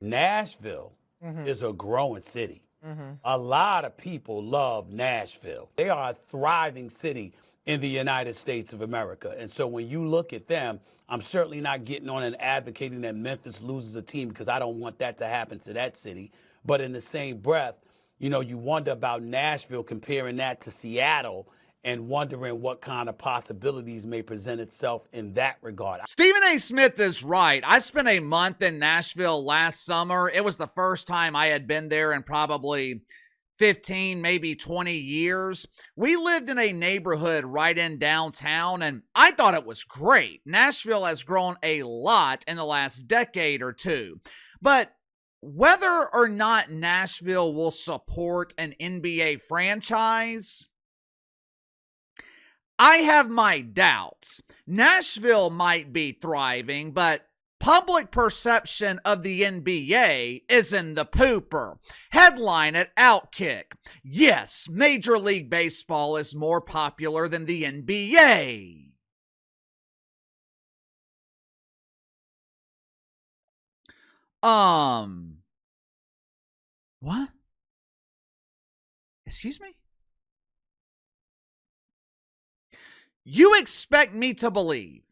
Nashville is a growing city. A lot of people love Nashville. They are a thriving city in the United States of America. And so when you look at them, I'm certainly not getting on and advocating that Memphis loses a team because I don't want that to happen to that city. But in the same breath, you know, you wonder about Nashville, comparing that to Seattle and wondering what kind of possibilities may present itself in that regard. Stephen A. Smith is right. I spent a month in Nashville last summer. It was the first time I had been there in probably 15, maybe 20 years. We lived in a neighborhood right in downtown, and I thought it was great. Nashville has grown a lot in the last decade or two. But whether or not Nashville will support an NBA franchise, I have my doubts. Nashville might be thriving, but public perception of the NBA is in the pooper. Headline at Outkick: yes, Major League Baseball is more popular than the NBA. What? Excuse me? You expect me to believe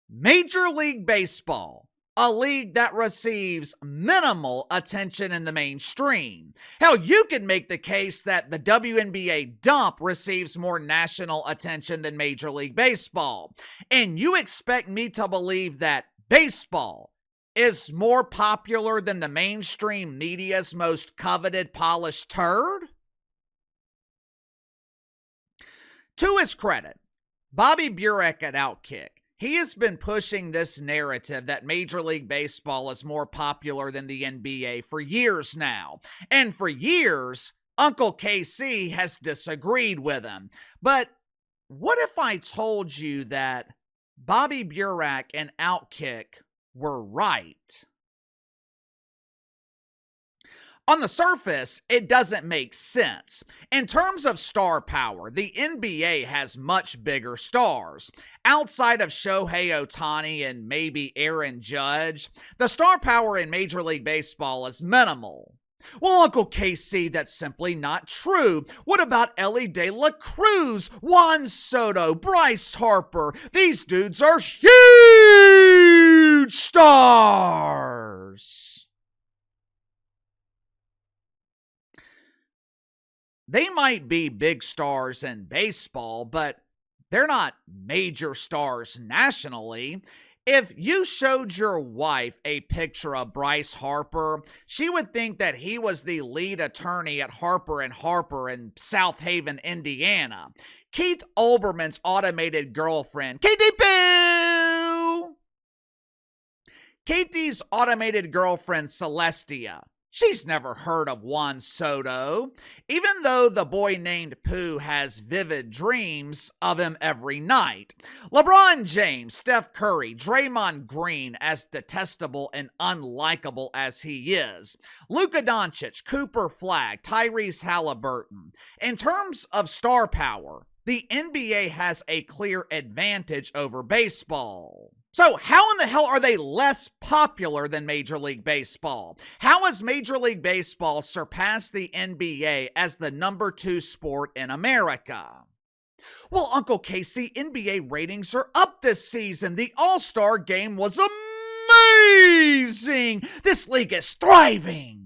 Major League Baseball, a league that receives minimal attention in the mainstream? Hell, you could make the case that the WNBA dump receives more national attention than Major League Baseball. And you expect me to believe that baseball is more popular than the mainstream media's most coveted polished turd? To his credit, Bobby Burek at Outkick, he has been pushing this narrative that Major League Baseball is more popular than the NBA for years now. And for years, Uncle KC has disagreed with him. But what if I told you that Bobby Burek and Outkick were right? On the surface, it doesn't make sense. In terms of star power, the NBA has much bigger stars. Outside of Shohei Ohtani and maybe Aaron Judge, the star power in Major League Baseball is minimal. Well, Uncle KC, that's simply not true. What about Ellie De La Cruz, Juan Soto, Bryce Harper? These dudes are huge stars. They might be big stars in baseball, but they're not major stars nationally. If you showed your wife a picture of Bryce Harper, she would think that he was the lead attorney at Harper & Harper in South Haven, Indiana. Keith Olbermann's automated girlfriend, Katie Boo! Katie's automated girlfriend, Celestia, she's never heard of Juan Soto, even though the boy named Pooh has vivid dreams of him every night. LeBron James, Steph Curry, Draymond Green, as detestable and unlikable as he is. Luka Doncic, Cooper Flagg, Tyrese Halliburton. In terms of star power, the NBA has a clear advantage over baseball. So how in the hell are they less popular than Major League Baseball? How has Major League Baseball surpassed the NBA as the number 2 sport in America? Well, Uncle KC, NBA ratings are up this season. The All-Star Game was amazing. This league is thriving.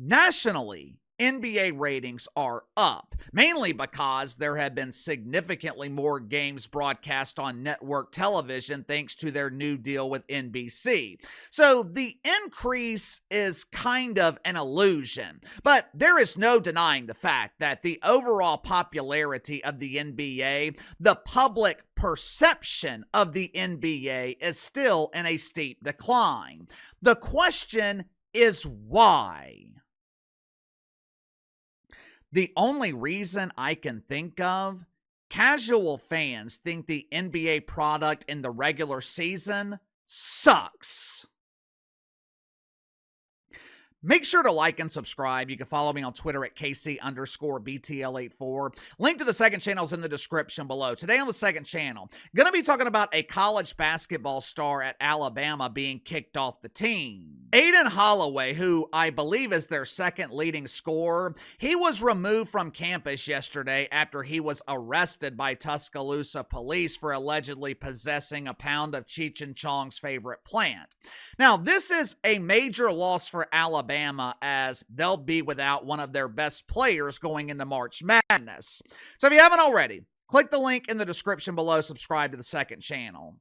Nationally, NBA ratings are up, mainly because there have been significantly more games broadcast on network television thanks to their new deal with NBC. So the increase is kind of an illusion, but there is no denying the fact that the overall popularity of the NBA, the public perception of the NBA, is still in a steep decline. The question is why? The only reason I can think of, casual fans think the NBA product in the regular season sucks. Make sure to like and subscribe. You can follow me on Twitter at KC_BTL84. Link to the second channel is in the description below. Today on the second channel, going to be talking about a college basketball star at Alabama being kicked off the team. Aiden Holloway, who I believe is their second leading scorer, he was removed from campus yesterday after he was arrested by Tuscaloosa police for allegedly possessing a pound of Cheech and Chong's favorite plant. Now, this is a major loss for Alabama, as they'll be without one of their best players going into March Madness. So if you haven't already, click the link in the description below, subscribe to the second channel.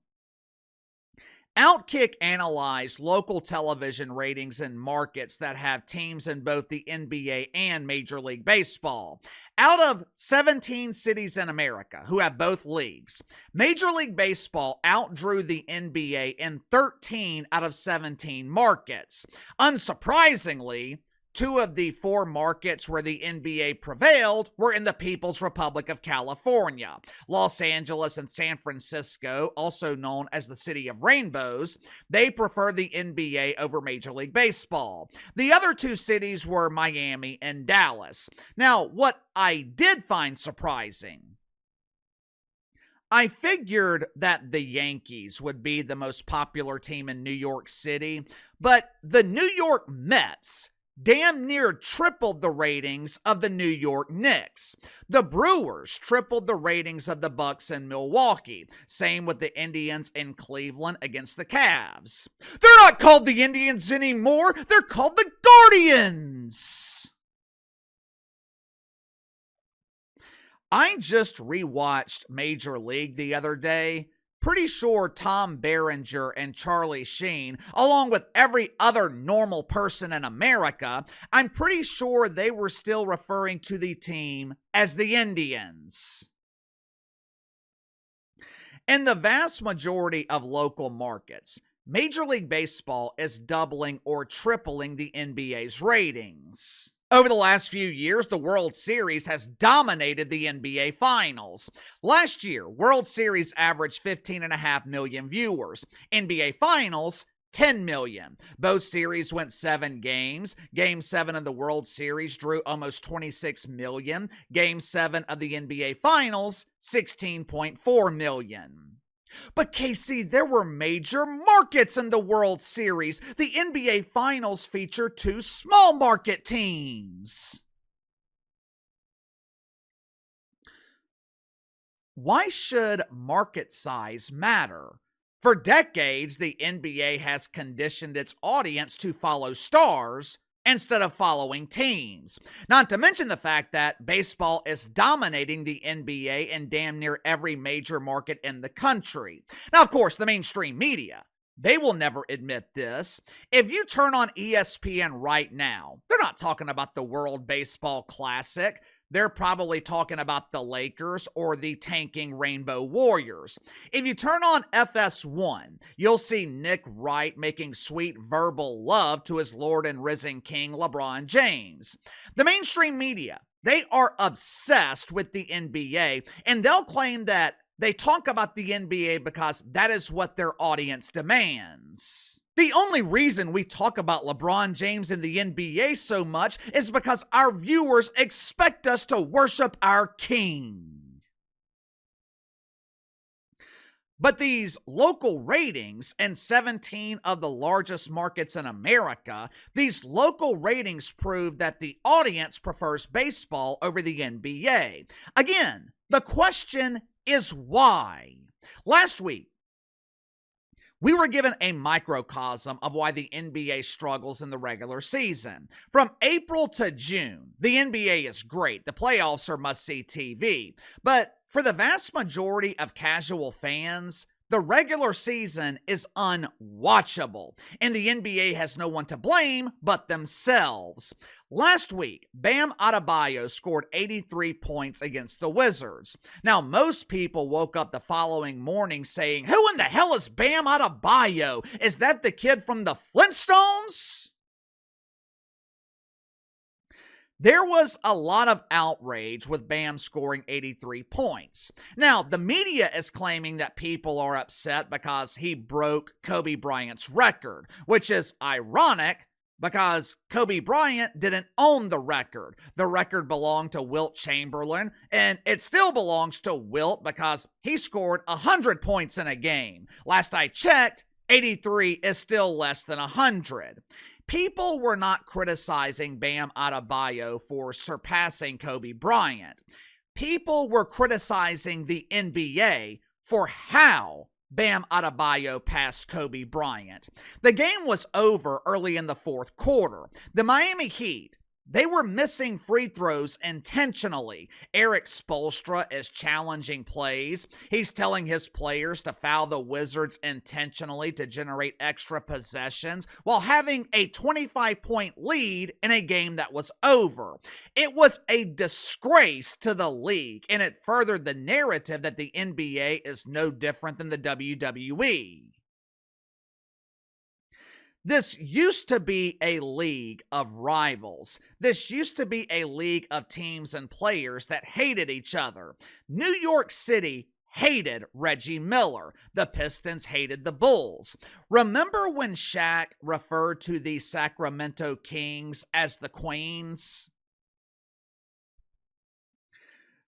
Outkick analyzed local television ratings in markets that have teams in both the NBA and Major League Baseball. Out of 17 cities in America who have both leagues, Major League Baseball outdrew the NBA in 13 out of 17 markets. Unsurprisingly, 2 of the 4 markets where the NBA prevailed were in the People's Republic of California. Los Angeles and San Francisco, also known as the City of Rainbows, they prefer the NBA over Major League Baseball. The other 2 cities were Miami and Dallas. Now, what I did find surprising, I figured that the Yankees would be the most popular team in New York City, but the New York Mets damn near tripled the ratings of the New York Knicks. The Brewers tripled the ratings of the Bucks in Milwaukee. Same with the Indians in Cleveland against the Cavs. They're not called the Indians anymore. They're called the Guardians. I just rewatched Major League the other day. Pretty sure Tom Berenger and Charlie Sheen, along with every other normal person in America, I'm pretty sure they were still referring to the team as the Indians. In the vast majority of local markets, Major League Baseball is doubling or tripling the NBA's ratings. Over the last few years, the World Series has dominated the NBA Finals. Last year, World Series averaged 15.5 million viewers. NBA Finals, 10 million. Both series went 7 games. Game 7 of the World Series drew almost 26 million. Game 7 of the NBA Finals, 16.4 million. But KC, there were major markets in the World Series. The NBA Finals feature 2 small market teams. Why should market size matter? For decades, the NBA has conditioned its audience to follow stars instead of following teams. Not to mention the fact that baseball is dominating the NBA in damn near every major market in the country. Now, of course, the mainstream media, they will never admit this. If you turn on ESPN right now, they're not talking about the World Baseball Classic. They're probably talking about the Lakers or the tanking Rainbow Warriors. If you turn on FS1, you'll see Nick Wright making sweet verbal love to his Lord and risen King LeBron James. The mainstream media, they are obsessed with the NBA, and they'll claim that they talk about the NBA because that is what their audience demands. The only reason we talk about LeBron James in the NBA so much is because our viewers expect us to worship our king. But these local ratings in 17 of the largest markets in America, these local ratings prove that the audience prefers baseball over the NBA. Again, the question is why? Last week, we were given a microcosm of why the NBA struggles in the regular season. From April to June, the NBA is great. The playoffs are must-see TV. But for the vast majority of casual fans, the regular season is unwatchable, and the NBA has no one to blame but themselves. Last week, Bam Adebayo scored 83 points against the Wizards. Now, most people woke up the following morning saying, "Who in the hell is Bam Adebayo? Is that the kid from the Flintstones?" There was a lot of outrage with Bam scoring 83 points. Now, the media is claiming that people are upset because he broke Kobe Bryant's record, which is ironic because Kobe Bryant didn't own the record. The record belonged to Wilt Chamberlain, and it still belongs to Wilt because he scored 100 points in a game. Last I checked, 83 is still less than 100. People were not criticizing Bam Adebayo for surpassing Kobe Bryant. People were criticizing the NBA for how Bam Adebayo passed Kobe Bryant. The game was over early in the fourth quarter. The Miami Heat, they were missing free throws intentionally. Eric Spoelstra is challenging plays. He's telling his players to foul the Wizards intentionally to generate extra possessions while having a 25-point lead in a game that was over. It was a disgrace to the league, and it furthered the narrative that the NBA is no different than the WWE. This used to be a league of rivals. This used to be a league of teams and players that hated each other. New York City hated Reggie Miller. The Pistons hated the Bulls. Remember when Shaq referred to the Sacramento Kings as the Queens?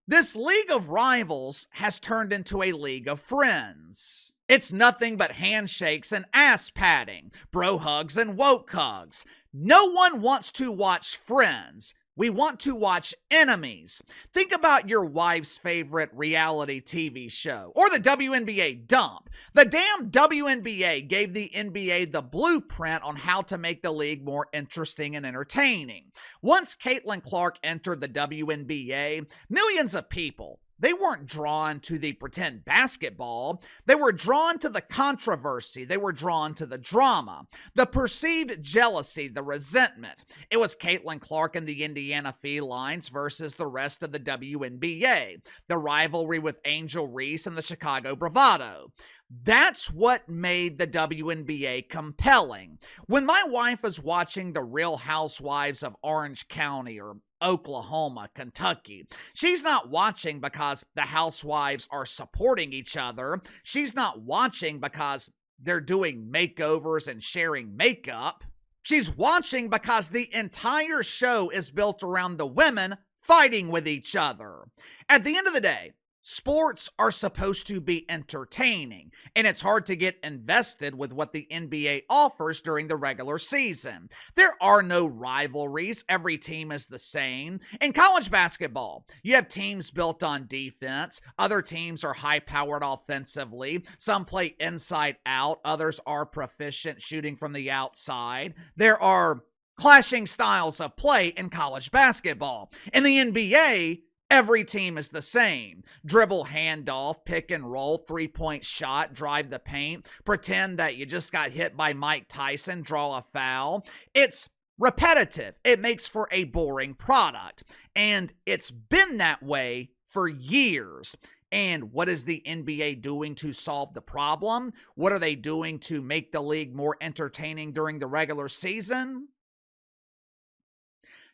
This league of rivals has turned into a league of friends. It's nothing but handshakes and ass patting, bro hugs and woke hugs. No one wants to watch friends. We want to watch enemies. Think about your wife's favorite reality TV show or the WNBA dump. The damn WNBA gave the NBA the blueprint on how to make the league more interesting and entertaining. Once Caitlin Clark entered the WNBA, millions of people, they weren't drawn to the pretend basketball. They were drawn to the controversy. They were drawn to the drama, the perceived jealousy, the resentment. It was Caitlin Clark and the Indiana Felines versus the rest of the WNBA, the rivalry with Angel Reese and the Chicago Bravado. That's what made the WNBA compelling. When my wife is watching the Real Housewives of Orange County or Oklahoma, Kentucky, she's not watching because the housewives are supporting each other. She's not watching because they're doing makeovers and sharing makeup. She's watching because the entire show is built around the women fighting with each other. At the end of the day, sports are supposed to be entertaining, and it's hard to get invested with what the NBA offers during the regular season. There are no rivalries. Every team is the same. In college basketball, you have teams built on defense. Other teams are high-powered offensively. Some play inside out. Others are proficient shooting from the outside. There are clashing styles of play in college basketball. In the NBA, every team is the same. Dribble, handoff, pick and roll, three-point shot, drive the paint, pretend that you just got hit by Mike Tyson, draw a foul. It's repetitive. It makes for a boring product. And it's been that way for years. And what is the NBA doing to solve the problem? What are they doing to make the league more entertaining during the regular season?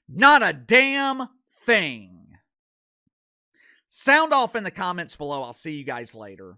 Not a damn thing. Sound off in the comments below. I'll see you guys later.